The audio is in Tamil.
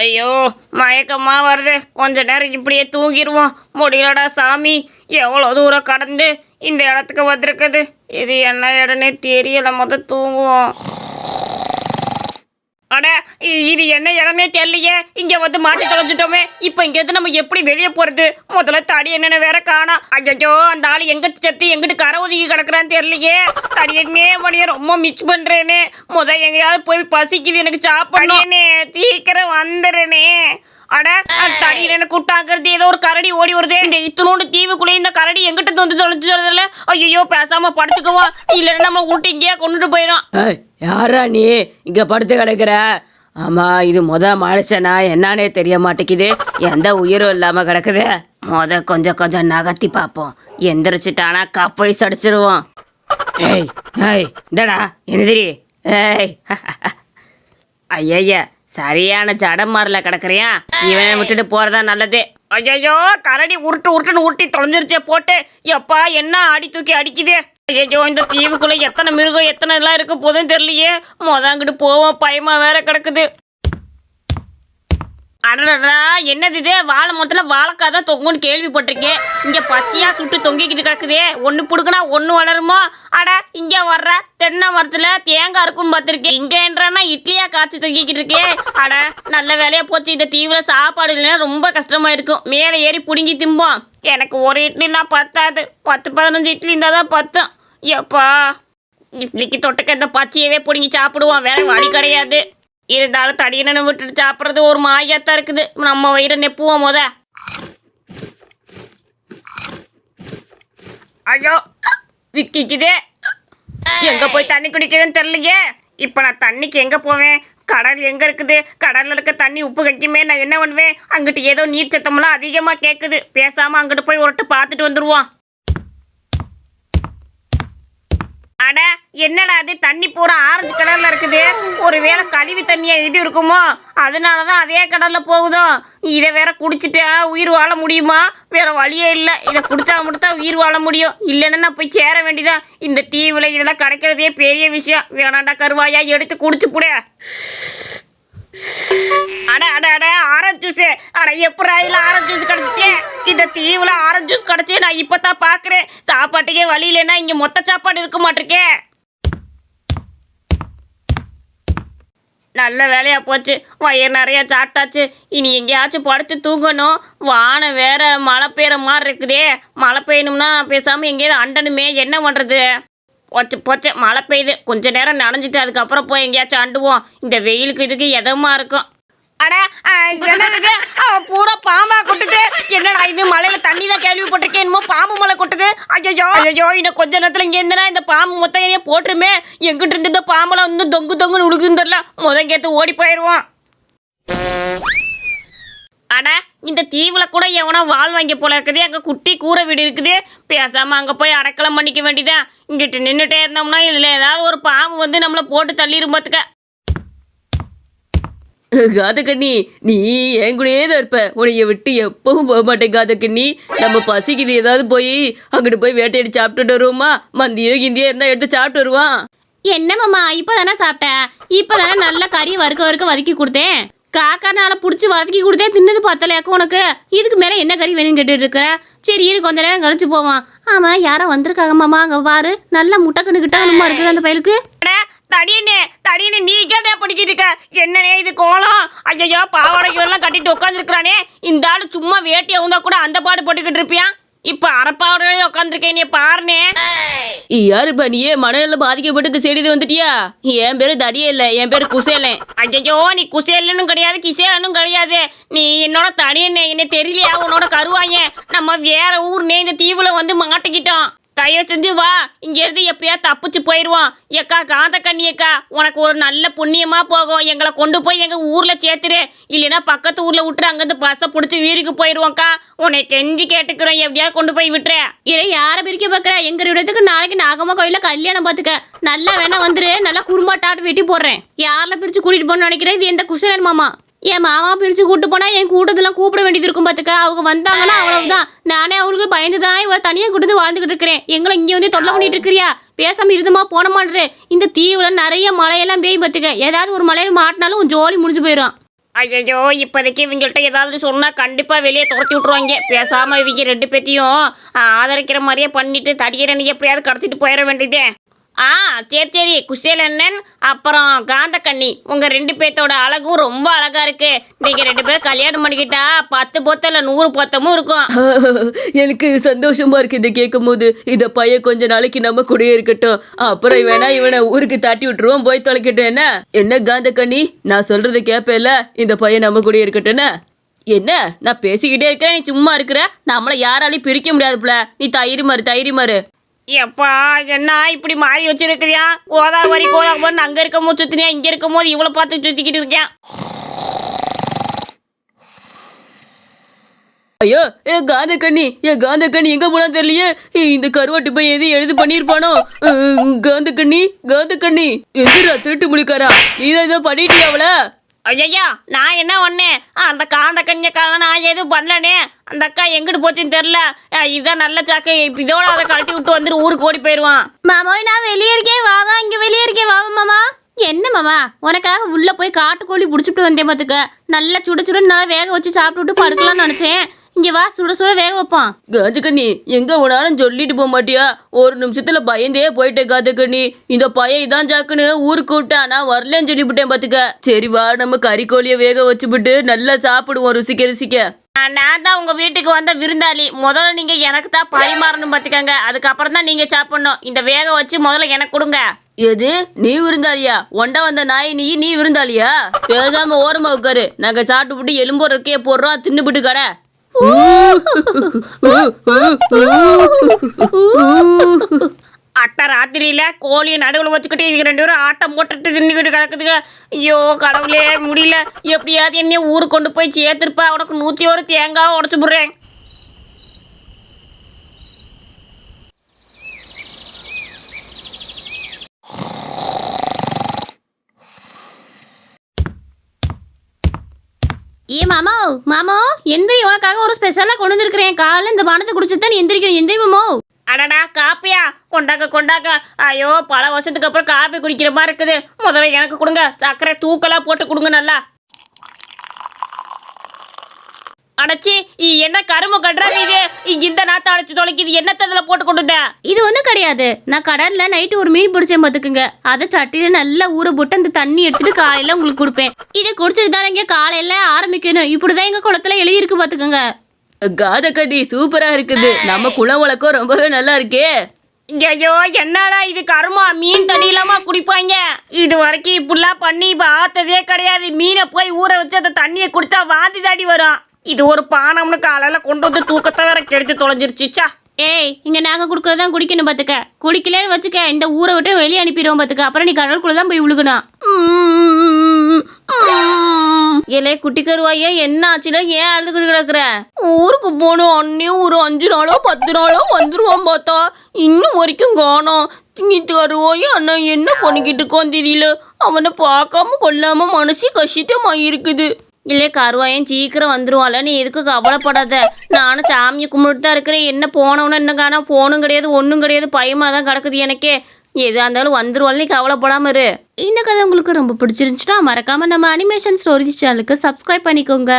ஐயோ மயக்கமா வருது. கொஞ்ச நேரம் இப்படியே தூங்கிடுவோம். முடியலடா சாமி. எவ்வளோ தூரம் கடந்து இந்த இடத்துக்கு வந்திருக்குது. இது என்ன இடம்னே தெரியல. தூங்குவோம். அட இது என்ன இடமே தெரியலையே. இங்க வந்து மாட்டி தொலைஞ்சிட்டோமே. இப்போ இங்கேருந்து நம்ம எப்படி வெளியே போறது? முதல்ல தடி என்னென்ன வேற காணோம். ஐயோ அந்த ஆள் எங்கிட்டு செத்து எங்கிட்டு கரை ஒதுக்கி கிடக்குறான்னு தெரியலையே. தடி என்னே பண்ணிய ரொம்ப மிஸ் பண்றேனே. எங்கேயாவது போய் பசிக்குது, எனக்கு சாப்பிடனே. சீக்கிரம் வந்துடுறேனே. அட தடி என்ன கூட்டாங்கிறது. ஏதோ ஒரு கரடி ஓடி வருது. இந்த இத்தனோண்டு தீவுக்குள்ளே இந்த கரடி எங்கிட்ட வந்து தொலைச்சு சொல்றதில்ல. ஐயோ பேசாம படுத்துக்குவோம். இல்லைன்னா நம்ம விட்டு இங்கேயே கொண்டுட்டு போயிடும். யாரா நீ இங்க படுத்து கிடக்குற? ஆமா, இது மனுஷனா என்னன்னே தெரிய மாட்டேங்குது. எந்த உயிரும் இல்லாம கிடக்குது. கொஞ்சம் நகர்த்தி பார்ப்போம். எந்திரிச்சிட்டானா கப்பைஸ் அடிச்சிருவோம். ஏய் ஏய் இந்தடா எந்திரி. ஏய் ஐயா சரியான ஜடம் மாறல கிடக்குறியா? இவனை விட்டுட்டு போறதா நல்லது. ஐயோ கரடி உருட்டுன்னு உருட்டி தொலைஞ்சிருச்சே போட்டு. எப்பா என்ன அடி தூக்கி அடிக்குது. ஐயோ இந்த தீவுக்குள்ள எத்தனை மிருகம் எத்தனை எல்லாம் இருக்க போதும் தெரியலையே. அங்கிட்டு போவோம், பயமா வேற கிடக்குது. அடடா என்னது இது? வாழை மரத்துல வாழைக்காய் தான் தொங்குன்னு கேள்விப்பட்டிருக்கேன். இங்க பச்சையா சுட்டு தொங்கிக்கிட்டு கிடக்குதே. ஒண்ணு புடுக்குனா ஒண்ணு வளருமோ? அட இங்க வர்ற தென்னை மரத்துல தேங்காய் இருக்குன்னு பார்த்திருக்கேன். இங்க என்றானா இட்லியா காய்ச்சி தொங்கிக்கிட்டு இருக்கேன். அட நல்ல வேலையா போச்சு. இந்த தீவுல சாப்பாடு இல்லைன்னா ரொம்ப கஷ்டமா இருக்கும். மேலே ஏறி புடுங்கி திம்போம். எனக்கு ஒரு இட்லினா பத்தாது. 10-15 இட்லி இருந்தால் தான் பத்தும். எப்பா இட்லிக்கு தொட்டுக்க இந்த பச்சையவே பிடுங்கி சாப்பிடுவோம். வேற வழி கிடையாது. இருந்தாலும் தடியனை விட்டுட்டு சாப்பிட்றது ஒரு மாயாத்தான் இருக்குது. நம்ம வயிறு நெப்புவோம் ஐயோ விக்கிக்குதே. எங்க போய் தண்ணி குடிக்குதுன்னு தெரியலையே. இப்போ நான் தண்ணிக்கு எங்கே போவேன்? கடல் எங்கே இருக்குது? கடலில் இருக்க தண்ணி உப்பு கட்டிக்குமே. நான் என்ன பண்ணுவேன்? அங்கிட்டு ஏதோ நீர் சத்தமெல்லாம் அதிகமாக கேட்குது. பேசாமல் அங்கிட்டு போய் ஒருட்டு பார்த்துட்டு வந்துடுவோம். அட என்னடா அது? தண்ணி பூரா ஆரஞ்சு கலர்ல இருக்குது. ஒருவேளை கழிவு தண்ணியா இது இருக்குமோ? அதனாலதான் அதே கடல்ல போகுதோ. இதை வேற குடிச்சிட்டா உயிர் வாழ முடியுமா? வேற வழியே இல்லை. இதை குடிச்சா மட்டும் தான் உயிர் வாழ முடியும். இல்லைன்னா நான் போய் சேர வேண்டியதான். இந்த தீவுல இதெல்லாம் கிடைக்கிறதே பெரிய விஷயம். வேணாண்டா கருவாயா, எடுத்து குடிச்சு புட. அட அட அட ஆரஞ்சு ஜூஸ். அட எப்படா இதுல ஆரஞ்சு ஜூஸ் கிடைச்சிச்சு? இந்த தீவுல ஆரஞ்சு ஜூஸ் கிடைச்சி நான் இப்பதான் பாக்குறேன். சாப்பாட்டுக்கே வழி இல்லைன்னா இங்க மொத்த சாப்பாடு இருக்க மாட்டிருக்கேன். நல்ல வேலையா போச்சு. வயிறு நிறைய சாப்பிட்டாச்சு. இனி எங்கேயாச்சும் படுத்து தூங்கணும். வானம் வேற மழை பெய்யுற மாதிரி இருக்குதே. மழை பெய்யணும்னா பேசாம எங்கேயாவது அண்டனுமே. என்ன பண்றது? போச்சு மழை பெய்யுது. கொஞ்ச நேரம் நனைஞ்சிட்டு அதுக்கப்புறம் போய் எங்கேயாச்சும் அண்டுவோம். இந்த வெயிலுக்கு இதுக்கு எதமா இருக்கும். அட என்னது? பூரா பாம்பா கொட்டுது. என்னடா இது? மலையில தண்ணி தான் கேள்விப்பட்டிருக்கேன். என்னமோ பாம்பு மலை கொட்டுது. ஐயோ இன்னும் கொஞ்ச நேரத்துல இங்க இருந்தனா இந்த பாம்பு மொத்தம் என்னைய போட்டுருமே. எங்கிட்ட இருந்து இந்த பாம்பெல்லாம் இன்னும் தொங்குன்னு உழுகுன்னு தெரியல. கேத்து ஓடி போயிடுவோம். அட இந்த தீவுல கூட எவனோ வாழ் வாங்கி போல இருக்குது. அங்கே குட்டி கூரை வீடு இருக்குது. பேசாமல் அங்கே போய் அடக்கலம் பண்ணிக்க வேண்டியதான். இங்கிட்டு நின்றுட்டே இருந்தோம்னா இதில் ஏதாவது ஒரு பாம்பு வந்து நம்மளை போட்டு தள்ளிடும் பார்த்துக்க. காதக்கண்ணி, நீ என் கூடயே தான் இருப்ப. உனைய விட்டு எப்பவும் போக மாட்டேன் காதக்கண்ணி. நம்ம பசிக்குது, ஏதாவது போய் அங்கிட்டு போய் வேட்டையடி சாப்பிட்டுட்டு வருவோமா? மந்தியோ கிந்தியோ இருந்தால் எடுத்து சாப்பிட்டு வருவான். என்ன மாமா இப்போ தானே சாப்பிட்டேன். இப்போ தானே நல்ல கறி வறுக்க வதக்கி கொடுத்தேன். காக்கானால பிடிச்சி வதக்கி கொடுத்தே தின்னது பார்த்தலையாக்கும் உனக்கு. இதுக்கு மேலே என்ன கறி வேணும்னு கேட்டுட்டு இருக்கிற? சரி இரு, கொஞ்ச நேரம் கழிச்சு போவான். ஆமாம் யாரோ வந்திருக்காங்க மாமா. அங்கே பாரு நல்ல முட்டைக்கண்ணு கிட்டணுமா இருக்குது அந்த பயிலுக்கு. தடியனே நீ கேட்டே படிக்கிட்டு இருக்க. என்னனே இது கோலம்? ஐயோ பாவாடைலாம் கட்டிட்டு உட்காந்துருக்கிறானே. இந்த ஆளு சும்மா வேட்டி இருந்தா கூட அந்த பாடு போட்டுக்கிட்டு இருப்பியான். இப்ப அரப்பாவோட உட்காந்துருக்கேன். நீ பாருனே. யாருப்பா நீ? மனநல பாதிக்கப்பட்டு செய்தி வந்துட்டியா? என் பேரு தடியே இல்லை, என் பேரு குசேலன். ஐயோ நீ குசேலனும் கிடையாது கிசேலனும் கிடையாது. நீ என்னோட தடியனே. என்ன தெரியலையா? உன்னோட கருவாங்க. நம்ம வேற ஊர்னே இந்த தீவுல வந்து மாட்டிக்கிட்டோம். தயவு செஞ்சு வா. இங்கேருந்து எப்படியா தப்பிச்சு போயிடுவோம். ஏக்கா காந்தக்கண்ணி அக்கா, உனக்கு ஒரு நல்ல புண்ணியமாக போகும். எங்களை கொண்டு போய் எங்கள் ஊரில் சேர்த்துரு. இல்லைன்னா பக்கத்து ஊரில் விட்டுரு. அங்கேருந்து பஸ்ஸை பிடிச்சி வீட்டுக்கு போயிடுவோம்க்கா. உன்னை கெஞ்சி கேட்டுக்கிறோம். எப்படியாவது கொண்டு போய் விட்டுரு. இல்லை யாரை பிரிக்க பார்க்குற? எங்கள் இடத்துக்கு நாளைக்கு நாகம்மா கோயிலில் கல்யாணம் பார்த்துக்க. நல்லா வேணா வந்துரு. நல்லா குறும்பாட்டாட்டு வெட்டி போடுறேன். யாரில் பிரித்து கூட்டிகிட்டு போகணும்னு நினைக்கிறேன். இது எந்த குசலன் மாமா. என் மாமா பிரித்து கூப்பிட்டு போனால் என் கூட்டத்தெல்லாம் கூப்பிட வேண்டியது இருக்கும் பார்த்துக்க. அவங்க வந்தாங்கன்னா அவ்வளவுதான். நானே அவங்களுக்கு பயந்து தான் இவ்வளோ தனியாக கொடுத்து வாழ்ந்துக்கிட்டு இருக்கிறேன். எங்களை இங்கே வந்து தொல்லை பண்ணிட்டு இருக்கிறியா? பேசாமல் இருந்துமா போன மாட்டேன். இந்த தீவில் நிறைய மழையெல்லாம் பெய்யும் பார்த்துக்க. ஏதாவது ஒரு மலையில் மாட்டினாலும் ஜோலி முடிஞ்சு போயிடும். ஐயோ இப்போதைக்கு இவங்கள்ட்ட ஏதாவது சொன்னால் கண்டிப்பாக வெளியே துரத்தி விட்ருவாங்க. பேசாமல் இவங்க 2 பேத்தையும் ஆதரிக்கிற மாதிரியே பண்ணிட்டு தடியனை எப்படியாவது கடத்திட்டு போயிட வேண்டியதே. சரி குசேல் அண்ணன் அப்புறம் காந்தக்கண்ணி உங்கள் 2 பேர்த்தோட அழகும் ரொம்ப அழகாக இருக்கு. நீங்கள் 2 பேரும் கல்யாணம் பண்ணிக்கிட்டா 10 பொத்தம் இல்லை 100 பொத்தமும் இருக்கும். எனக்கு சந்தோஷமா இருக்கு இதை கேட்கும் போது. இந்த பையன் கொஞ்ச நாளைக்கு நம்ம கூடயே இருக்கட்டும், அப்புறம் வேணா இவனை ஊருக்கு தாட்டி விட்டுருவோம், போய் தொலைக்கட்டும். என்ன காந்தக்கண்ணி, நான் சொல்றதை கேட்பேல, இந்த பையன் நம்ம கூடயே இருக்கட்டும்னா? என்ன நான் பேசிக்கிட்டே இருக்கேன், நீ சும்மா இருக்கிற? நம்மளை யாராலையும் பிரிக்க முடியாதுப்புல, நீ தைரியமாரு மாறு. எப்பா என்ன இப்படி மாறி வச்சிருக்கிறியா? கோதாவரி அங்கே இருக்கும் போது சுற்றினியா, இங்கே இருக்கும் போது இவ்வளோ பார்த்து சுற்றிக்கிட்டு இருக்கேன். ஐயோ என் காந்தக்கண்ணி எங்க போனா தெரியலையே. இந்த கருவாட்டு போய் எது எழுது பண்ணிருப்பானோ. காந்தக்கண்ணி எந்திரா திருட்டு முடிக்காரா, நீதான் ஏதோ பண்ணிட்டியா அவள? ஐயா நான் என்ன பண்ணேன்? அந்த காந்த கன்னியக்காக நான் எதுவும் பண்ணலனே. அந்த அக்கா எங்கிட்டு போச்சுன்னு தெரில. இதுதான் நல்ல சாக்கு, இதோட அதை கழட்டி விட்டு வந்துட்டு ஊருக்கு ஓடி போயிடுவான். மாமா நான் வெளியே இருக்கேன், வாங்க இங்க வெளியே இருக்கேன், வாங்க மாமா. என்ன மாமா, உனக்காக உள்ள போய் காட்டுக்கோழி பிடிச்சிட்டு வந்தேன் பார்த்துக்க. நல்லா சுட சுட நல்லா வேக வச்சு சாப்பிட்டு படுக்கலாம்னு நினைச்சேன். இங்க வா, சுட சுட வேக வைப்பான். காந்தக்கண்ணி எங்க போனாலும் சொல்லிட்டு போக மாட்டியா? ஒரு நிமிஷத்துல பயந்தே போயிட்டேன் காந்தக்கண்ணி. இந்த பையன் இதான் சாக்குன்னு ஊருக்கு விட்டா, நான் வரலன்னு சொல்லிவிட்டேன் பாத்துக்க. சரி வா, நம்ம கறிக்கோழிய வேக வச்சுவிட்டு நல்லா சாப்பிடுவோம் ருசிக்க. நான் தான் உங்க வீட்டுக்கு வந்த விருந்தாளி. முதல்ல நீங்க எனக்கு தான் பரிமாறணும் பார்த்துக்கங்க, அதுக்கப்புறம் தான் நீங்க சாப்பிடணும். இந்த வேக வச்சு முதல்ல எனக்கு கொடுங்க. எது நீ விருந்தாளியா? ஒண்ட வந்த நாய் நீ விருந்தாளியா? பேசாம ஓரமா உட்காரு, நாங்க சாப்பிட்டு எலும்பு ரெக்கைய போடுறோம், தின்னுபிட்டு கடை. அட்டை ராத்திரியில கோழியை நடுவில் வச்சுக்கிட்டு இதுக்கு 2 பேரும் ஆட்டம் போட்டுட்டு தின்னுக்கிட்டு கிடக்குதுங்க. ஐயோ கடவுளே முடியல. எப்படியாவது என்னைய ஊருக்கு கொண்டு போய் சேர்த்துருப்பா, உனக்கு 101 தேங்காவை உடச்சு போடுறேன். ஏ மாமா எந்திரி, உனக்காக ஒரு ஸ்பெஷலாக கொண்டு வந்துருக்கிறேன். காலையில் இந்த பானத்தை குடிச்சுட்டு தான் நீ எந்திரிக்கிறேன். எந்திரி மாமா. அடடா காப்பியா? கொண்டாக்க. ஐயோ பல வருஷத்துக்கு அப்புறம் காப்பி குடிக்கிற மாதிரி இருக்குது. முதல்ல எனக்கு கொடுங்க, சர்க்கரை தூக்கலாக போட்டு கொடுங்க நல்லா. அடைச்சி என்ன கரும்பு கட்டுறாங்க இது? இந்த நாத்தை அடைச்சி தொலைக்குது, என்னத்ததில் போட்டு கொண்டு? இது ஒன்றும் கிடையாது. நான் கடலில் நைட்டு ஒரு மீன் பிடிச்சேன் பார்த்துக்குங்க. அதை சட்டியில் நல்லா ஊற போட்டு அந்த தண்ணி எடுத்துட்டு காலையில் உங்களுக்கு கொடுப்பேன். இதை குடிச்சிட்டு தான் இங்கே காலையில் ஆரம்பிக்கணும். இப்படிதான் எங்கள் குளத்துல எழுதியிருக்கு பார்த்துக்குங்க. காதக்கடி சூப்பரா இருக்குது. நம்ம குளம் வழக்கம் ரொம்பவே நல்லா இருக்கே. ஐயோ என்னடா இது கருமா, மீன் தண்ணி இல்லாம குடிப்பாங்க. இது வரைக்கும் இப்படிலாம் பண்ணி பார்த்ததே கிடையாது. மீனை போய் ஊற வச்சு அந்த தண்ணியை குடிச்சா வாந்தி தாடி வரும். இது ஒரு பானம்னு காலையில கொண்டு வந்து தூக்கத்தை வேற கெடுத்து தொலைஞ்சிருச்சுச்சா. ஏய் இங்கே நாங்கள் கொடுக்குறதான் குடிக்கணும் பார்த்துக்க. குடிக்கலன்னு வச்சுக்க, இந்த ஊரை விட்டு வெளியே அனுப்பிடுவோம் பார்த்துக்க. அப்புறம் நீ கடலுக்குள்ள தான் போய் விழுகணும். ஏலே குட்டி கருவாயே, என்ன ஆச்சுல? ஏன் அழுதுகிட்டு கிடக்குற? ஊருக்கு போகணும் அண்ணியும் ஒரு 5 நாளோ 10 நாளோ வந்துருவான் பார்த்தா இன்னும் வரைக்கும் காணோம். திங்கிட்டு கருவாயே அண்ணா என்ன பண்ணிக்கிட்டு இருக்கோம் தெரியல. அவனை பார்க்காம கொள்ளாம மனசு கஷ்டமா இருக்குது. இல்லை கருவாயன் சீக்கிரம் வந்துருவான்ல, நீ எதுக்கு கவலைப்படாத. நானும் சாமியை கும்பிட்டு தான் இருக்கிறேன். என்ன போனவனு என்ன காணா, போனும் கிடையாது ஒன்றும் கிடையாது, பயமாக தான் கிடக்குது எனக்கே. எதாக இருந்தாலும் வந்துருவாள், நீ கவலைப்படாம இரு. இந்த கதை உங்களுக்கு ரொம்ப பிடிச்சிருந்துச்சுன்னா மறக்காம நம்ம அனிமேஷன் ஸ்டோரிஸ் சேனலுக்கு சப்ஸ்கிரைப் பண்ணிக்கோங்க.